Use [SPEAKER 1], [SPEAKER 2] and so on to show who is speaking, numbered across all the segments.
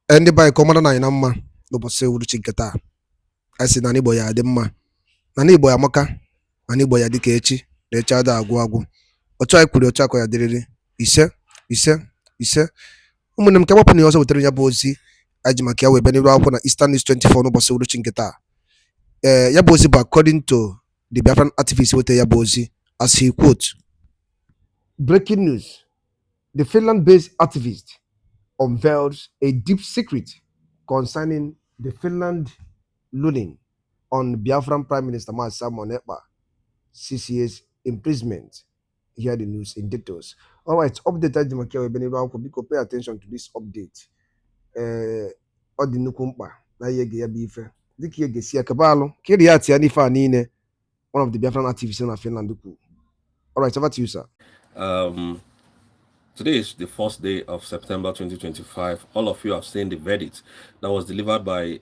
[SPEAKER 1] ndị be anyị ka ọ mara na anyị na mma n'ụbọchị uhuruchi nke taa. Anyị sị na n'Igbo ya adị mma, na n'Igbo ya amaka, na n'Igbo ya dịka echi na echi ada agwụ agwụ. Otu anyị kwuru otu akọ ya dịrịrị. Ise ise ise. Ụmụnne m, ka gbapụ na ihe ọzọ wetara ya bụ ozi anyị ji maka ya wee bịa n'iru akwụkwọ na Eastern News 24 n'ụbọchị uhuruchi nke taa. Ya bụ ozi bụ according to the Biafran activist wetara ya bụ ozi, as he quote: breaking news, the Finland-based activist unveils a deep secret concerning the Finland ruling on Biafran Prime Minister Simon Ekpa CCA's imprisonment. Hear the news in details. All right, update Ajimakia Beniro, pay attention to this update. Odinukumpa, na yege ya bife. Diki yege siya kabalo, kiri yati ya nifa nine, one of the Biafran activists in Finland. All right, over to you, sir.
[SPEAKER 2] Today is the first day of September 2025. All of you have seen the verdict that was delivered by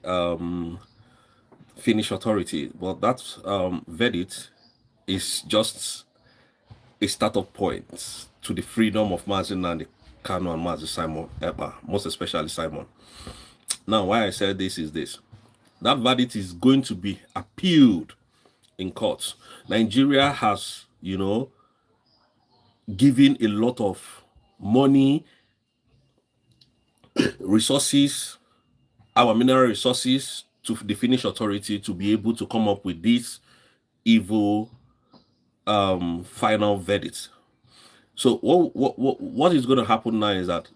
[SPEAKER 2] Finnish authority. But that verdict is just a startup point to the freedom of Mazin and the Kano and Mazi Simon Ekpa, most especially Simon. Now, why I said this is this. That verdict is going to be appealed in court. Nigeria has, given a lot of money, resources, our mineral resources to the Finnish authority to be able to come up with this evil final verdict. So what is going to happen now is that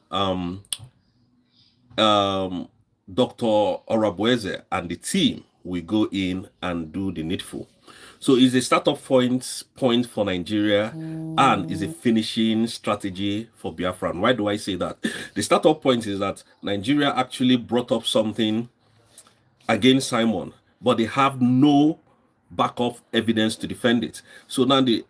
[SPEAKER 2] Dr. Orabueze and the team will go in and do the needful. So it's a startup point for Nigeria and is a finishing strategy for Biafra. And why do I say that? The startup point is that Nigeria actually brought up something against Simon, but they have no backup evidence to defend it. So now the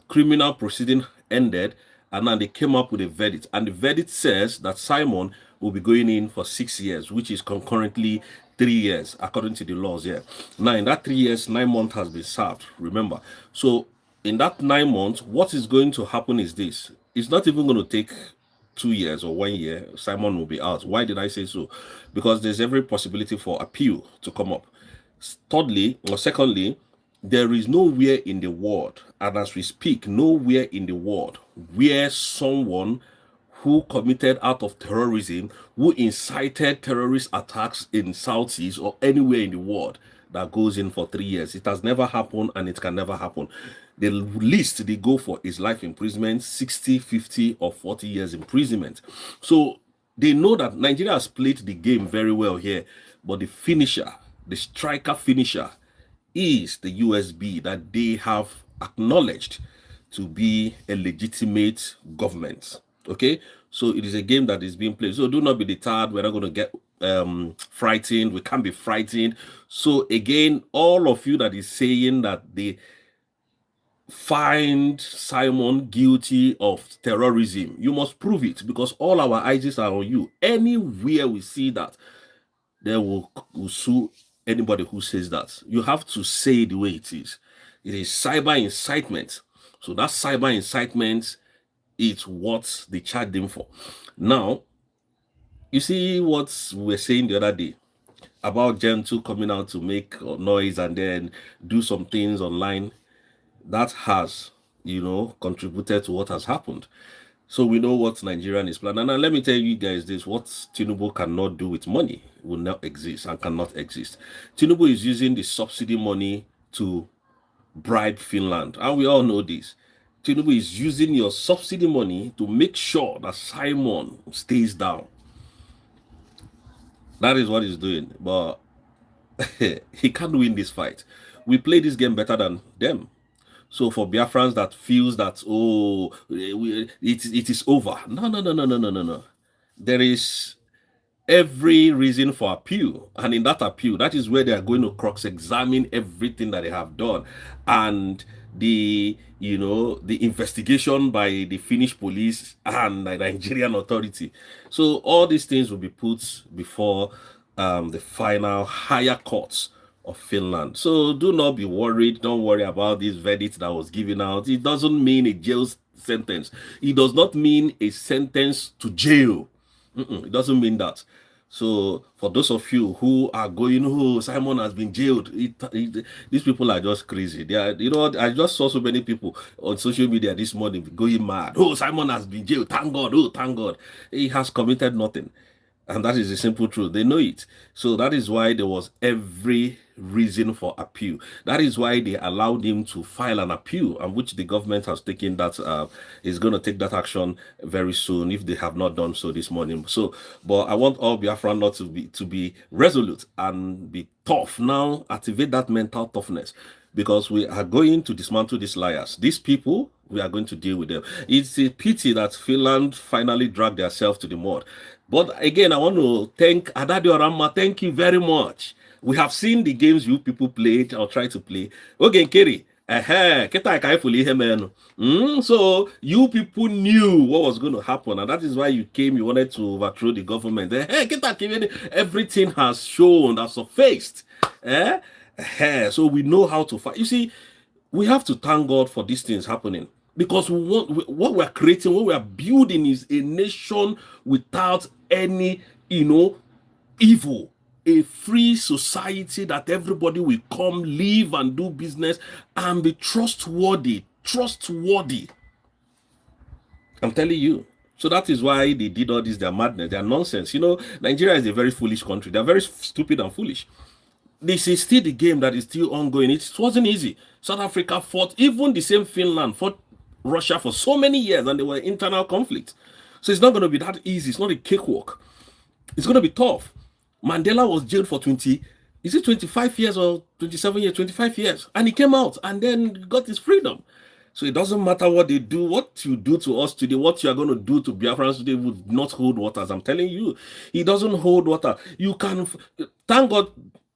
[SPEAKER 2] criminal proceeding ended, and now they came up with a verdict. And the verdict says that Simon will be going in for 6 years, which is concurrently 3 years, according to the laws here. Now, in that 3 years, 9 months has been served, remember. So, in that 9 months, what is going to happen is this. It's not even going to take 2 years or 1 year. Simon will be out. Why did I say so? Because there's every possibility for appeal to come up. Secondly, there is nowhere in the world, and as we speak, nowhere in the world where someone who committed out of terrorism, who incited terrorist attacks in Southeast or anywhere in the world, that goes in for 3 years. It has never happened, and it can never happen. The least they go for is life imprisonment, 60, 50, or 40 years imprisonment. So they know that Nigeria has played the game very well here, but the finisher, the striker finisher, is the USB that they have acknowledged to be a legitimate government. Okay, so it is a game that is being played. So do not be deterred. We're not going to get frightened. We can't be frightened. So again, all of you that is saying that they find Simon guilty of terrorism, you must prove it, because all our eyes are on you. Anywhere we see that, they will sue anybody who says that. You have to say the way it is. It is cyber incitement. So that cyber incitement is what they charged him for. Now, you see what we were saying the other day about Gen 2 coming out to make noise and then do some things online. That has, contributed to what has happened. So we know what Nigerian is planning. And let me tell you guys this: what Tinubu cannot do with money will not exist and cannot exist. Tinubu is using the subsidy money to bribe Finland. And we all know this. Tinubu is using your subsidy money to make sure that Simon stays down. That is what he's doing. But he can't win this fight. We play this game better than them. So for Biafrans that feels that, it is over. No. There is every reason for appeal. And in that appeal, that is where they are going to cross-examine everything that they have done. And the investigation by the Finnish police and the Nigerian authority. So all these things will be put before the final higher courts of Finland. So do not be worried. Don't worry about this verdict that was given out. It doesn't mean a jail sentence. It does not mean a sentence to jail. It doesn't mean that. So for those of you who are going, oh, Simon has been jailed, these people are just crazy. They are, you know, I just saw so many people on social media this morning going mad. Oh, Simon has been jailed. Thank God. Oh, thank God. He has committed nothing. And that is the simple truth. They know it. So that is why there was every reason for appeal. That is why they allowed him to file an appeal, and which the government has taken that is going to take that action very soon if they have not done so this morning. So, but I want all Biafra not to be resolute and be tough. Now activate that mental toughness, because we are going to dismantle these liars. These people, we are going to deal with them. It's a pity that Finland finally dragged themselves to the mud. But again, I want to thank Adadio Rama. Thank you very much. We have seen the games you people played or try to play. Okay, Kerry. So you people knew what was going to happen, and that is why you came. You wanted to overthrow the government. Everything has shown, has surfaced. So we know how to fight. You see, we have to thank God for these things happening, because what we're creating, what we're building is a nation without any, evil. A free society that everybody will come, live and do business and be trustworthy. I'm telling you. So that is why they did all this, their madness, their nonsense. Nigeria is a very foolish country. They're very stupid and foolish. This is still the game that is still ongoing. It wasn't easy. South Africa fought, even the same Finland fought Russia for so many years, and there were internal conflicts. So it's not going to be that easy. It's not a cakewalk. It's going to be tough. Mandela was jailed for 25 years or 27 years, 25 years. And he came out and then got his freedom. So it doesn't matter what they do, what you do to us today, what you are going to do to Biafrans today would not hold water. As I'm telling you, he doesn't hold water. You can, thank God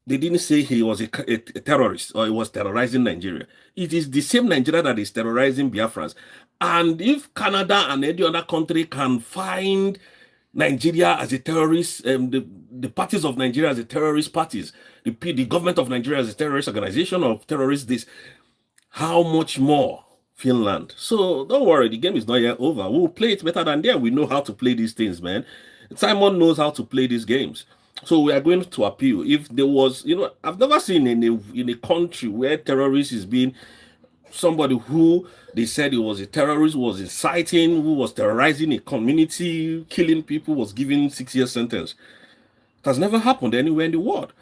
[SPEAKER 2] they didn't say he was a terrorist or he was terrorizing Nigeria. It is the same Nigeria that is terrorizing Biafrans. And if Canada and any other country can find Nigeria as a terrorist, the parties of Nigeria as a terrorist parties, the government of Nigeria as a terrorist organization of terrorists, this, how much more Finland? So don't worry, the game is not yet over. We'll play it better than them. We know how to play these things, man. Simon knows how to play these games. So we are going to appeal. If there was, I've never seen in a country where terrorists is being somebody who they said he was a terrorist, was inciting, who was terrorizing a community, killing people, was given 6-year sentence. It has never happened anywhere in the world.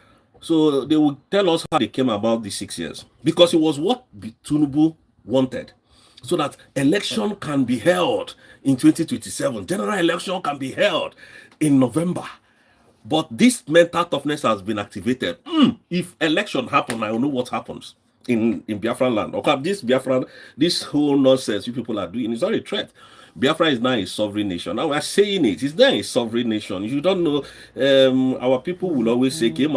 [SPEAKER 2] So they will tell us how they came about the 6 years, because it was what Tinubu wanted, so that election can be held in 2027. General election can be held in November. But this mental toughness has been activated. If election happen, I don't know what happens in Biafra land. Okay, this whole nonsense you people are doing is not a threat. Biafra is now a sovereign nation. Now we're saying it. It's now a sovereign nation. You don't know. Our people will always say, you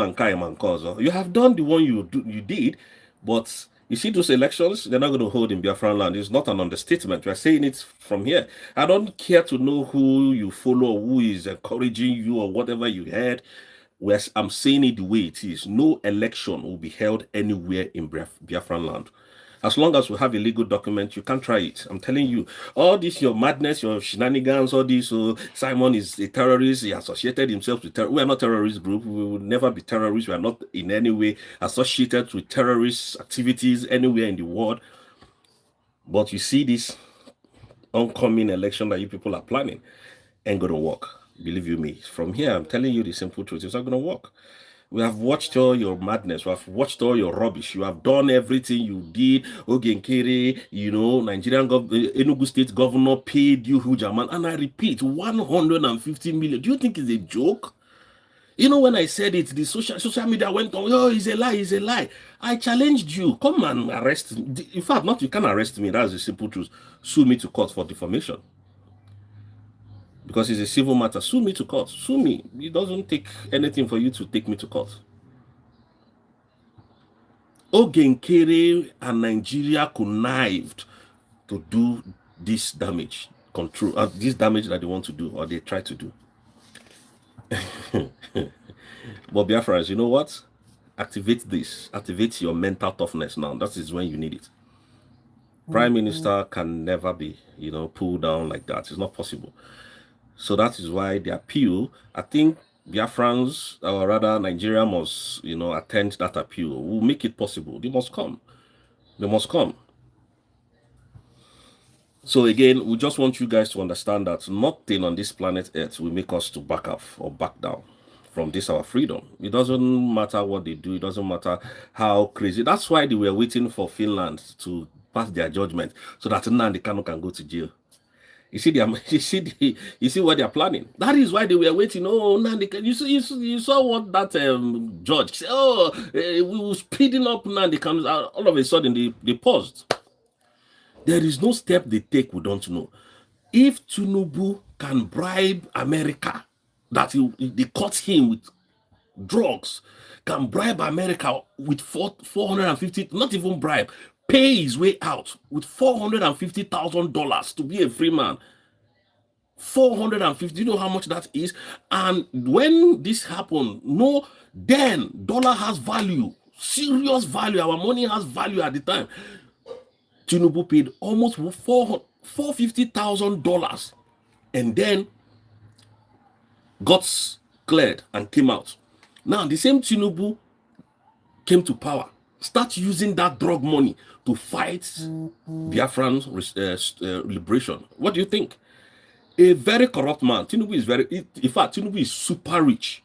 [SPEAKER 2] have done the one you did, but you see those elections, they're not going to hold in Biafra land. It's not an understatement. We're saying it from here. I don't care to know who you follow or who is encouraging you or whatever you heard. I'm saying it the way it is. No election will be held anywhere in Biafran land. As long as we have a legal document, you can't try it. I'm telling you, all this, your madness, your shenanigans, all this, Simon is a terrorist, he associated himself with terrorists. We are not a terrorist group. We will never be terrorists. We are not in any way associated with terrorist activities anywhere in the world. But you see this oncoming election that you people are planning ain't going to work. Believe you me. From here, I'm telling you the simple truth. It's not going to work. We have watched all your madness. We have watched all your rubbish. You have done everything you did. Ogenkere, Nigerian Enugu State governor paid you huge amount. And I repeat, 150 million. Do you think it's a joke? When I said it, the social media went on, oh, it's a lie. I challenged you. Come and arrest me. In fact, you can arrest me. That's the simple truth. Sue me to court for defamation. Because it's a civil matter. Sue me to court. Sue me. It doesn't take anything for you to take me to court. Ogenkere and Nigeria connived to do this damage, this damage that they want to do or they try to do. But Biafrans, you know what? Activate this. Activate your mental toughness now. That is when you need it. Prime Minister can never be, pulled down like that. It's not possible. So that is why the appeal, I think Biafrans, or rather Nigeria must, attend that appeal. We'll make it possible. They must come. They must come. So again, we just want you guys to understand that nothing on this planet Earth will make us to back off or back down from this our freedom. It doesn't matter what they do. It doesn't matter how crazy. That's why they were waiting for Finland to pass their judgment so that Nnamdi Kanu can go to jail. You see, you see what they are planning. That is why they were waiting. Oh, Nnamdi Kanu. You saw what that judge said. Oh, we were speeding up Nnamdi Kanu. All of a sudden, they paused. There is no step they take we don't know. If Tinubu can bribe America, that they caught him with drugs, can bribe America with 450, not even bribe, pay his way out with $450,000 to be a free man. 450, you know how much that is? And when this happened, then dollar has value, serious value. Our money has value at the time. Tinubu paid almost $450,000 and then got cleared and came out. Now, the same Tinubu came to power, start using that drug money to fight Biafran liberation. What do you think? A very corrupt man. Tinubu is in fact, Tinubu is super rich.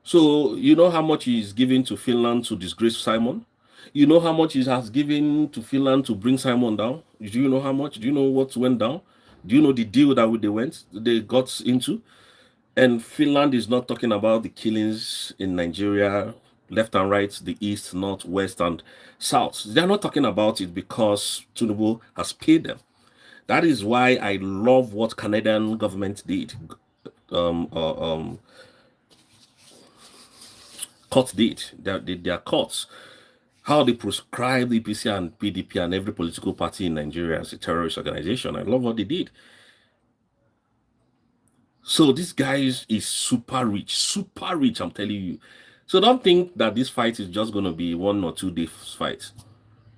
[SPEAKER 2] So, you know how much he's giving to Finland to disgrace Simon? You know how much he has given to Finland to bring Simon down? Do you know how much? Do you know what went down? Do you know the deal that they got into? And Finland is not talking about the killings in Nigeria, left and right, the east, north, west, and south. They're not talking about it because Tinubu has paid them. That is why I love what Canadian government did. Court did. Their courts. How they proscribe the EPC and PDP and every political party in Nigeria as a terrorist organization. I love what they did. So this guy is super rich, I'm telling you. So don't think that this fight is just going to be 1 or 2 day fight.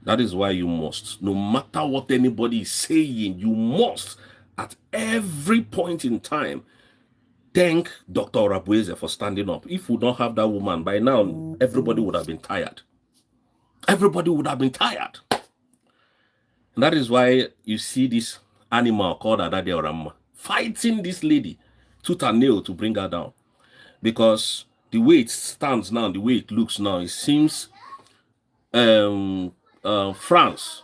[SPEAKER 2] That is why you must, no matter what anybody is saying, you must, at every point in time, thank Dr. Rabueze for standing up. If we don't have that woman, by now, everybody would have been tired. Everybody would have been tired. And that is why you see this animal called Adade Orama fighting this lady tooth and nail to bring her down. Because the way it stands now, the way it looks now, it seems France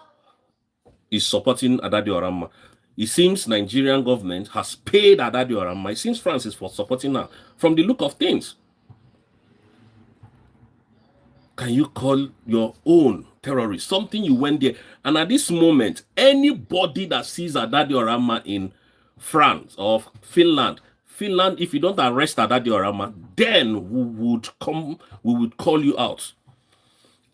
[SPEAKER 2] is supporting Adade Orama. It seems Nigerian government has paid Adade Orama. It seems France is for supporting her from the look of things. Can you call your own terrorist? Something you went there. And at this moment, anybody that sees Adade Orama in France or Finland, if you don't arrest Adade Orama, then we would call you out.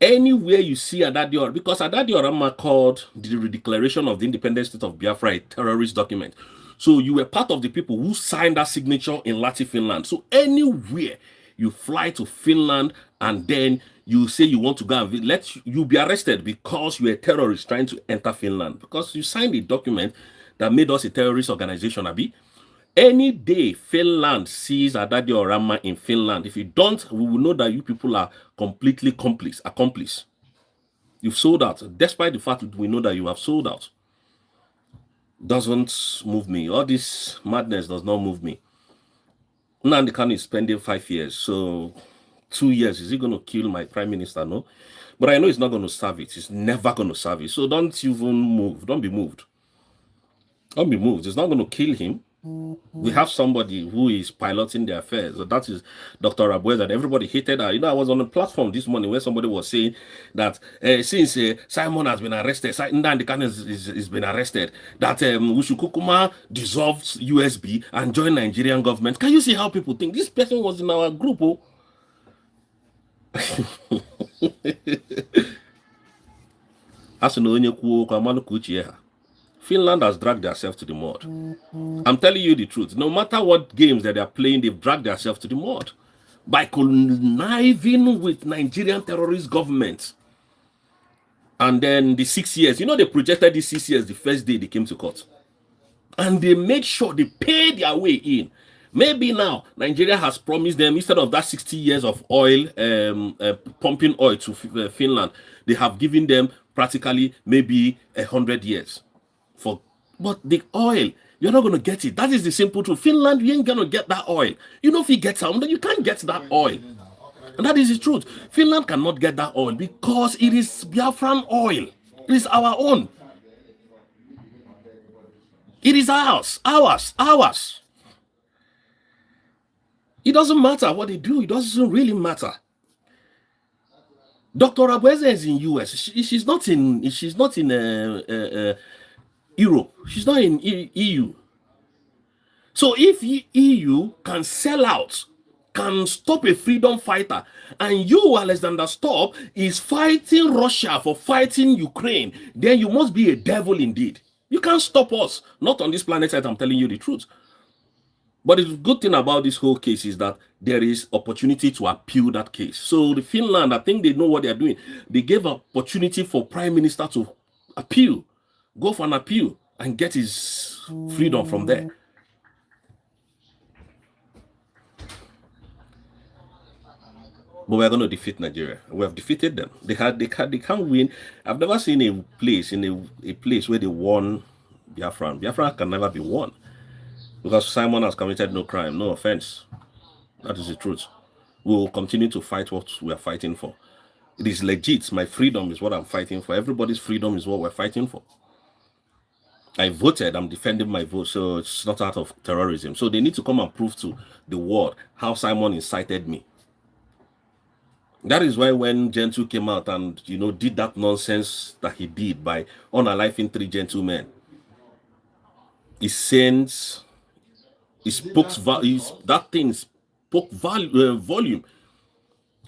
[SPEAKER 2] Anywhere you see Adade Orama, because Adade Orama called the Declaration of the Independent State of Biafra a terrorist document. So you were part of the people who signed that signature in Lati, Finland. So anywhere you fly to Finland and then you say you want to go and you be arrested because you're a terrorist trying to enter Finland, because you signed a document that made us a terrorist organization, Abi. Any day Finland sees Adade Orama in Finland, if you don't, we will know that you people are completely accomplice. You've sold out, despite the fact that we know that you have sold out. Doesn't move me. All this madness does not move me. Nnamdi Kanu is spending 5 years, so 2 years, is he going to kill my prime minister? No. But I know it's not going to serve it. It's never going to serve it. So don't even move. Don't be moved. Don't be moved. It's not going to kill him. We have somebody who is piloting the affairs. So that is Dr. Rabueze, that everybody hated her. You know, I was on a platform this morning where somebody was saying that since Simon has been arrested, Nnamdi Kanu has been arrested, that we should kukuma dissolve USB and join Nigerian government. Can you see how people think? This person was in our group. Oh. Finland has dragged themselves to the mud. I'm telling you the truth. No matter what games that they're playing, they've dragged themselves to the mud by conniving with Nigerian terrorist governments. And then the 6 years, you know, they projected the 6 years the first day they came to court. And they made sure they paid their way in. Maybe now Nigeria has promised them, instead of that 60 years of oil, pumping oil to Finland, they have given them practically maybe 100 years. But the oil, you're not going to get it. That is the simple truth. Finland, you ain't going to get that oil. You know, if you get some, then you can't get that oil. And that is the truth. Finland cannot get that oil because it is Biafran oil. It is our own. It is ours. It doesn't matter what they do. It doesn't really matter. Dr. Abueze is in US. She's not in Europe. She's not in EU. So if EU can sell out, can stop a freedom fighter, and you, Alexander Stubb, is fighting Russia for fighting Ukraine, then you must be a devil indeed. You can't stop us. Not on this planet Earth, I'm telling you the truth. But the good thing about this whole case is that there is opportunity to appeal that case. So the Finland, I think they know what they're doing. They gave opportunity for Prime Minister to appeal, go for an appeal, and get his freedom from there. But we're going to defeat Nigeria. We have defeated them. They can't win. I've never seen a place a place where they won Biafra. Biafra can never be won because Simon has committed no crime, no offense. That is the truth. We will continue to fight what we are fighting for. It is legit. My freedom is what I'm fighting for. Everybody's freedom is what we're fighting for. I voted. I'm defending my vote, so it's not out of terrorism. So they need to come and prove to the world how Simon incited me. That is why when Gentile came out and, you know, did that nonsense that he did by unaliving 3 gentlemen, he sends, he spoke, that thing spoke volume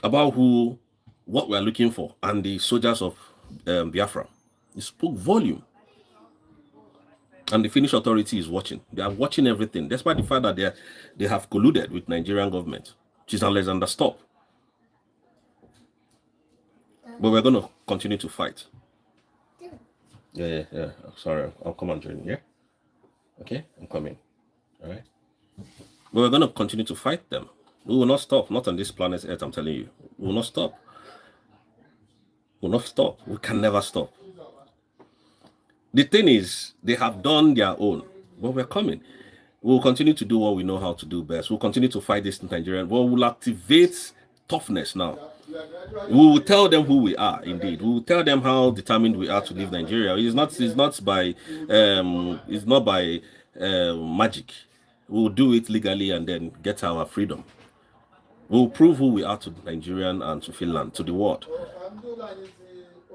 [SPEAKER 2] about what we are looking for and the soldiers of Biafra. It spoke volume. And the Finnish authority is watching. They are watching everything, despite the fact that they have colluded with Nigerian government, which is Alexander Stubb. But we're going to continue to fight. Yeah. Sorry, I'll come and join you. Yeah? Okay, I'm coming. All right. But we're going to continue to fight them. We will not stop. Not on this planet Earth, I'm telling you. We will not stop. We will not stop. We can never stop. The thing is, they have done their own. But we're coming. We will continue to do what we know how to do best. We'll continue to fight this in Nigeria. We will activate toughness now. We will tell them who we are. Indeed, we will tell them how determined we are to leave Nigeria. It's not by magic. We will do it legally and then get our freedom. We will prove who we are to Nigerian and to Finland, to the world.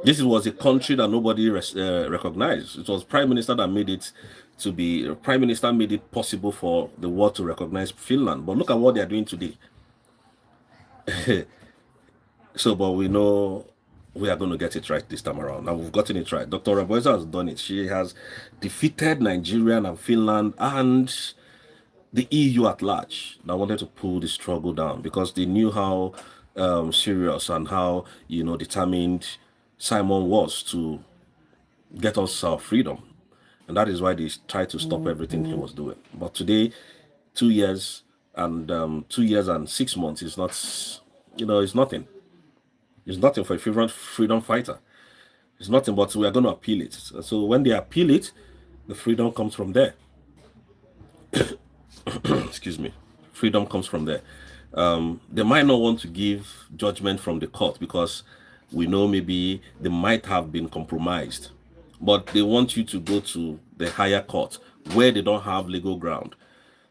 [SPEAKER 2] This was a country that nobody recognized. It was Prime Minister that made it to be. Prime Minister made it possible for the world to recognize Finland. But look at what they are doing today. So, but we know we are going to get it right this time around. Now we've gotten it right. Dr. Abueze has done it. She has defeated Nigeria and Finland and the EU at large that wanted to pull the struggle down because they knew how serious and how, you know, determined Simon was to get us our freedom. And that is why they tried to stop everything he was doing. But today, 2 years and 2 years and 6 months is not, you know, it's nothing. It's nothing for a freedom fighter. It's nothing, but we are going to appeal it. So when they appeal it, the freedom comes from there. Excuse me. Freedom comes from there. They might not want to give judgment from the court because we know maybe they might have been compromised. But they want you to go to the higher court where they don't have legal ground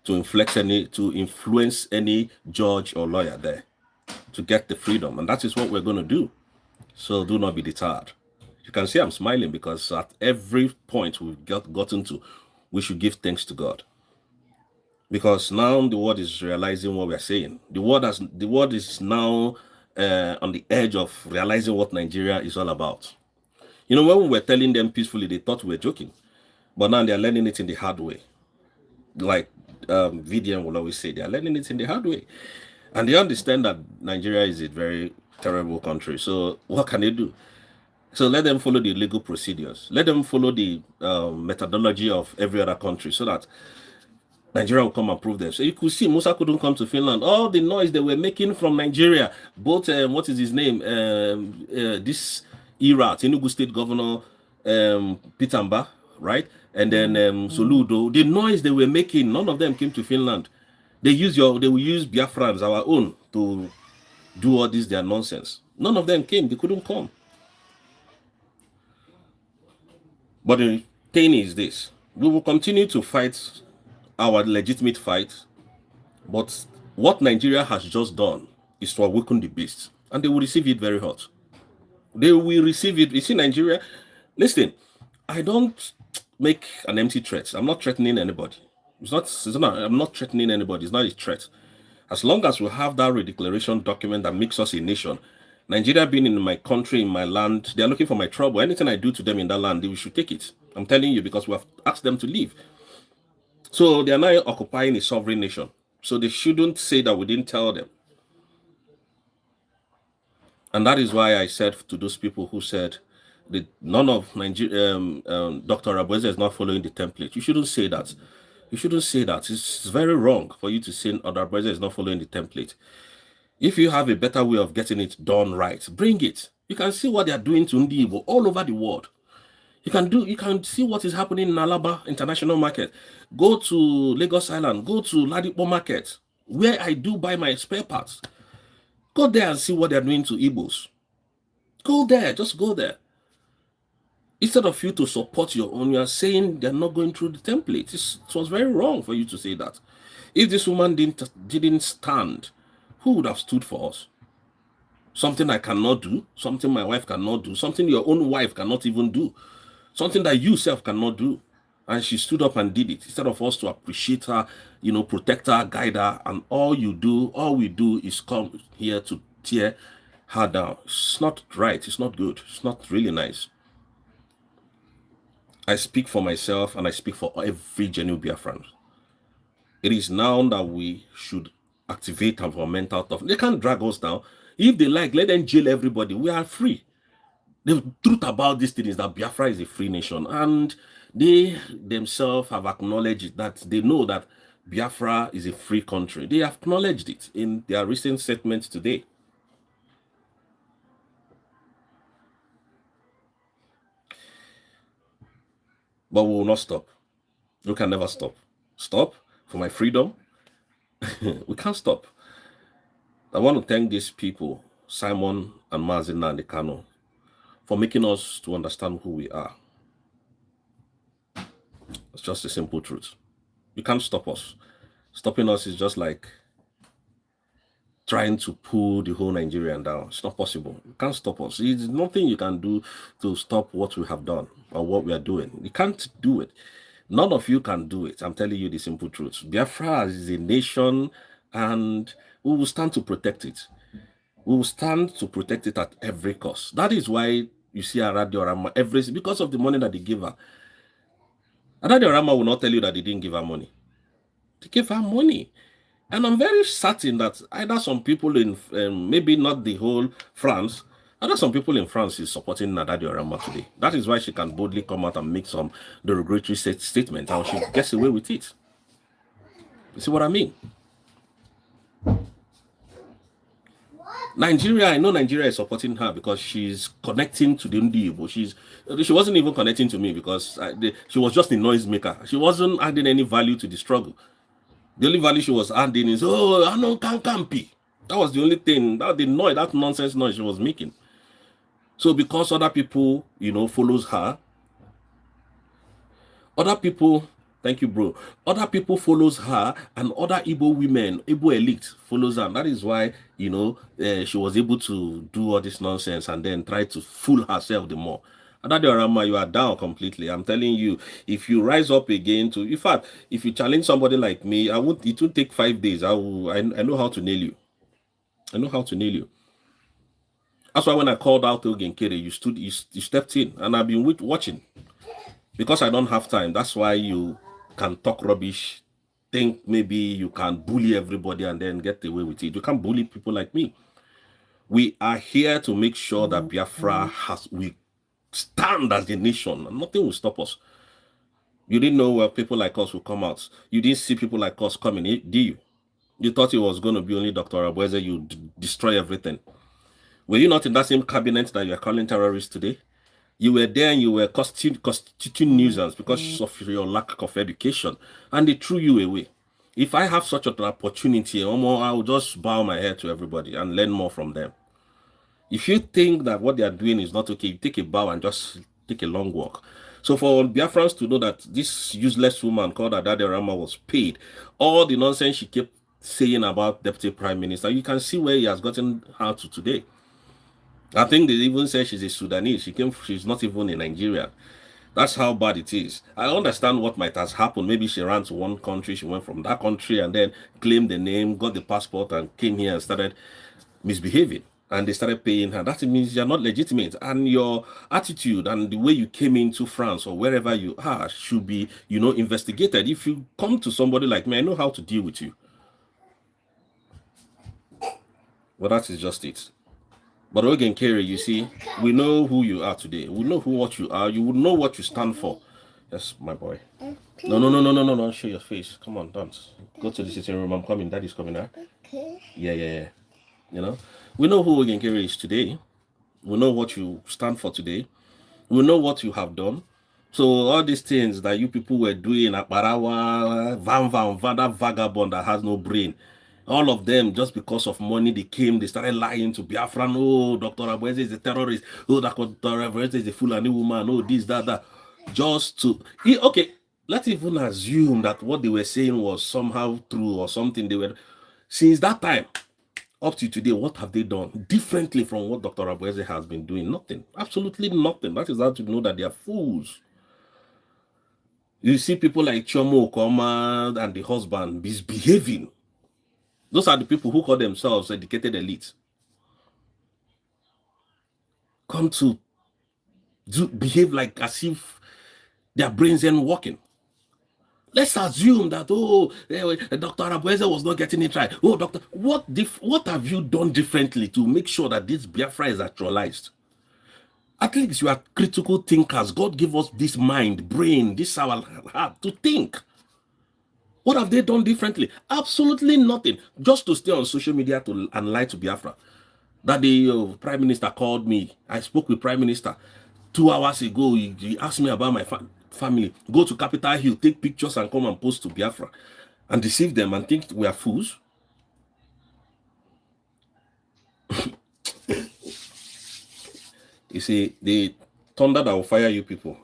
[SPEAKER 2] to influence any judge or lawyer there to get the freedom. And that is what we're going to do. So do not be deterred. You can see I'm smiling because at every point we've gotten to, we should give thanks to God. Because now the world is realizing what we're saying. The world is now on the edge of realizing what Nigeria is all about. You know, when we were telling them peacefully, they thought we were joking. But now they're learning it in the hard way. Like VDM will always say, they're learning it in the hard way. And they understand that Nigeria is a very terrible country. So what can they do? So let them follow the legal procedures. Let them follow the methodology of every other country so that Nigeria will come and prove them. So you could see Musa couldn't come to Finland. All the noise they were making from Nigeria, both, what is his name? This era, Enugu State Governor Pitamba, right? And then Soludo, the noise they were making, none of them came to Finland. They will use Biafrans, our own, to do all this their nonsense. None of them came, they couldn't come. But the thing is this, we will continue to fight our legitimate fight, but what Nigeria has just done is to awaken the beast, and they will receive it very hot. They will receive it. You see, Nigeria, listen, I don't make an empty threat. I'm not threatening anybody. I'm not threatening anybody. It's not a threat. As long as we have that redeclaration document that makes us a nation, Nigeria being in my country, in my land, they are looking for my trouble. Anything I do to them in that land, they should take it. I'm telling you, because we have asked them to leave. So they are now occupying a sovereign nation. So they shouldn't say that we didn't tell them. And that is why I said to those people who said that none of Nigeria, Dr. Abueze is not following the template. You shouldn't say that. You shouldn't say that. It's very wrong for you to say Dr. Abueze is not following the template. If you have a better way of getting it done right, bring it. You can see what they are doing to Ndi Igbo all over the world. You can see what is happening in Alaba International Market. Go to Lagos Island, go to Ladipo Market, where I do buy my spare parts. Go there and see what they're doing to Igbos. Go there, just go there. Instead of you to support your own, you are saying they're not going through the template. It was very wrong for you to say that. If this woman didn't stand, who would have stood for us? Something I cannot do, something my wife cannot do, something your own wife cannot even do, something that you self cannot do. And she stood up and did it. Instead of us to appreciate her, protect her, guide her, and all we do is come here to tear her down. It's not right. It's not good. It's not really nice. I speak for myself and I speak for every genuine Biafran. It is now that we should activate our mental toughness. They can't drag us down. If they like, let them jail everybody. We are free. The truth about this thing is that Biafra is a free nation, and they themselves have acknowledged that they know that Biafra is a free country. They have acknowledged it in their recent statements today. But we will not stop. We can never stop. Stop for my freedom. We can't stop. I want to thank these people, Simon and Mazina and Dekano, for making us to understand who we are. It's just a simple truth. You can't stop us. Stopping us is just like trying to pull the whole Nigerian down. It's not possible. You can't stop us. There's nothing you can do to stop what we have done or what we are doing. You can't do it. None of you can do it. I'm telling you the simple truth. Biafra is a nation, and we will stand to protect it. We will stand to protect it at every cost. That is why you see Radio Rama because of the money that they give her. Radio Rama will not tell you that they didn't give her money. They gave her money. And I'm very certain that either some people in, maybe not the whole France, either some people in France is supporting Nadadio Rama today. That is why she can boldly come out and make some derogatory statement, and she gets away with it. You see what I mean? Nigeria, I know Nigeria is supporting her because she's connecting to the Ndibo. She wasn't even connecting to me because she was just a noisemaker. She wasn't adding any value to the struggle. The only value she was adding is, oh, I know Kankampi. That was the only thing, that nonsense noise she was making. So because other people, follows her, other people, thank you, bro. Other people follows her, and other Igbo women, Igbo elite follows her. And that is why, she was able to do all this nonsense and then try to fool herself the more. Adadio Rama, you are down completely. I'm telling you, if you rise up again in fact, if you challenge somebody like me, it won't take 5 days. I know how to nail you. I know how to nail you. That's why when I called out Ogen Kere, you stepped in, and I've been watching. Because I don't have time, that's why you can talk rubbish, think maybe you can bully everybody and then get away with it. You can't bully people like me. We are here to make sure that Biafra we stand as a nation, and nothing will stop us. You didn't know where people like us will come out. You didn't see people like us coming, did you? You thought it was going to be only Dr. Abueze, you destroy everything. Were you not in that same cabinet that you are calling terrorists today? You were there and you were constituting nuisance because of your lack of education, and they threw you away. If I have such an opportunity, I will just bow my head to everybody and learn more from them. If you think that what they are doing is not okay, you take a bow and just take a long walk. So for Biafrans to know that this useless woman called Adade Rama was paid, all the nonsense she kept saying about Deputy Prime Minister, you can see where he has gotten her to today. I think they even say she's a Sudanese. She's not even a Nigerian. That's how bad it is. I understand what might have happened. Maybe she ran to one country, she went from that country and then claimed the name, got the passport and came here and started misbehaving. And they started paying her. That means you're not legitimate. And your attitude and the way you came into France or wherever you are should be, investigated. If you come to somebody like me, I know how to deal with you. Well, that is just it. But again, Kerry, you see, we know who you are today. We know what you are. You would know what you stand for. Yes, my boy. No. Show your face. Come on, don't. Go to the sitting room. I'm coming. Daddy's coming, huh? Okay. Yeah. We know who again, Kerry, is today. We know what you stand for today. We know what you have done. So all these things that you people were doing, Akbarawa, Van, that vagabond that has no brain, all of them, just because of money, they started lying to Biafra. Oh, Dr. Abueze is a terrorist. Oh, Dr. Abueze is a Fulani woman. Oh, this, that. Just to... Okay, let's even assume that what they were saying was somehow true or something. Since that time, up to today, what have they done differently from what Dr. Abueze has been doing? Nothing. Absolutely nothing. That is how to know that they are fools. You see people like Chomo Okoma and the husband misbehaving. Those are the people who call themselves educated elite. Come to behave like as if their brains aren't working. Let's assume that, Dr. Abueze was not getting it right. Oh, doctor, what have you done differently to make sure that this Biafra is actualized? At least you are critical thinkers. God gave us this mind, brain, this our heart to think. What have they done differently? Absolutely nothing. Just to stay on social media and lie to Biafra. That the Prime Minister called me. I spoke with Prime Minister 2 hours ago. He asked me about my family. Go to Capitol Hill, take pictures and come and post to Biafra and deceive them and think we are fools. You see, the thunder that will fire you people,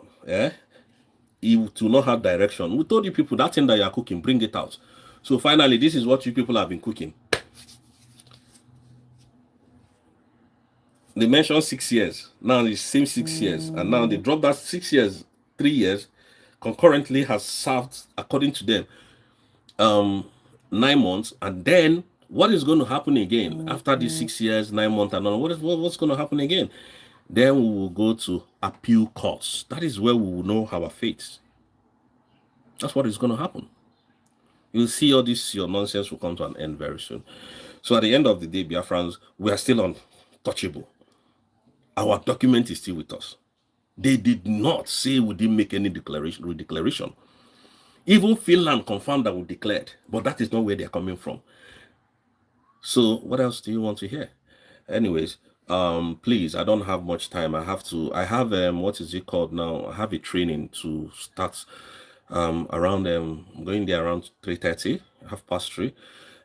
[SPEAKER 2] you do not have direction. We told you people that thing that you are cooking, bring it out. So finally, this is what you people have been cooking. They mentioned 6 years. Now it's same 6 years. And now they dropped that 6 years, 3 years, concurrently has served, according to them, 9 months. And then what is going to happen again after these 6 years, 9 months, and all? What's going to happen again? Then we will go to appeal courts. That is where we will know our fate. That's what is going to happen. You'll see all this, your nonsense will come to an end very soon. So at the end of the day, Biafrans, we are still untouchable. Our document is still with us. They did not say we didn't make any declaration. Even Finland confirmed that we declared, but that is not where they're coming from. So what else do you want to hear? Anyways, please, I don't have much time. I have what is it called now? I have a training to start around I'm going there around 3:30, 3:30,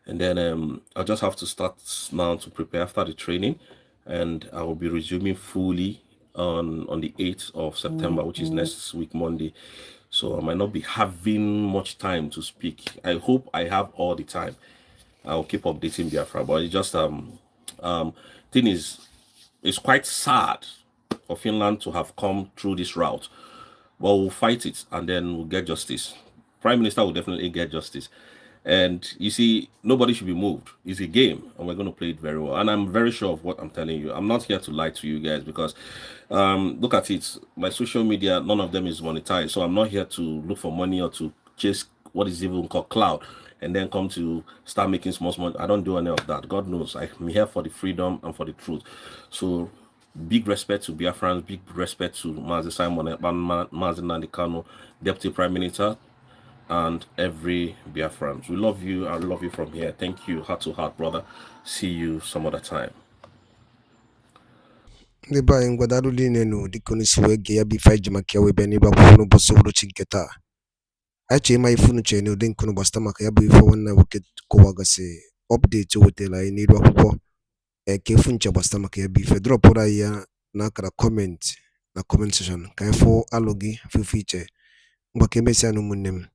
[SPEAKER 2] and then I just have to start now to prepare after the training, and I will be resuming fully on the 8th of September, which is next week, Monday. So I might not be having much time to speak. I hope I have all the time. I'll keep updating Biafra, but it's just thing is, it's quite sad for Finland to have come through this route, but we'll fight it and then we'll get justice. Prime Minister will definitely get justice. And you see, nobody should be moved. It's a game and we're going to play it very well. And I'm very sure of what I'm telling you. I'm not here to lie to you guys because look at it. My social media, none of them is monetized. So I'm not here to look for money or to chase what is even called cloud and then come to start making small money. I don't do any of that. God knows I'm here for the freedom and for the truth. So Big respect to Biafrans, big respect to Mazi Simon Ekpan, Mazi Nnamdi Kanu, Deputy Prime Minister, and every Biafran. We love you. I love you from here. Thank you, heart to heart, brother. See you some other time.
[SPEAKER 1] Ndị be anyị ngwadarụ niile nụ dịka unu si wee gee ya bụ ife anyị ji maka ya wee bịa n'iru akwụkwọ n'ụbọchị uhuruchi nke taa. Anyị chọrọ ịma ife unu chere n'ụdị nke unu gbasara maka ya bụ ife nwanne anyị nwoke kọwagasị update o wetara anyị n'iru akwụkwọ ka efu nche gbasara maka ya bụ ife dropụrụ anyị ya n'akara comment na comment section ka anyị fụ alụ gị fụ ife iche mgbaka emesịa na ụmụnne m.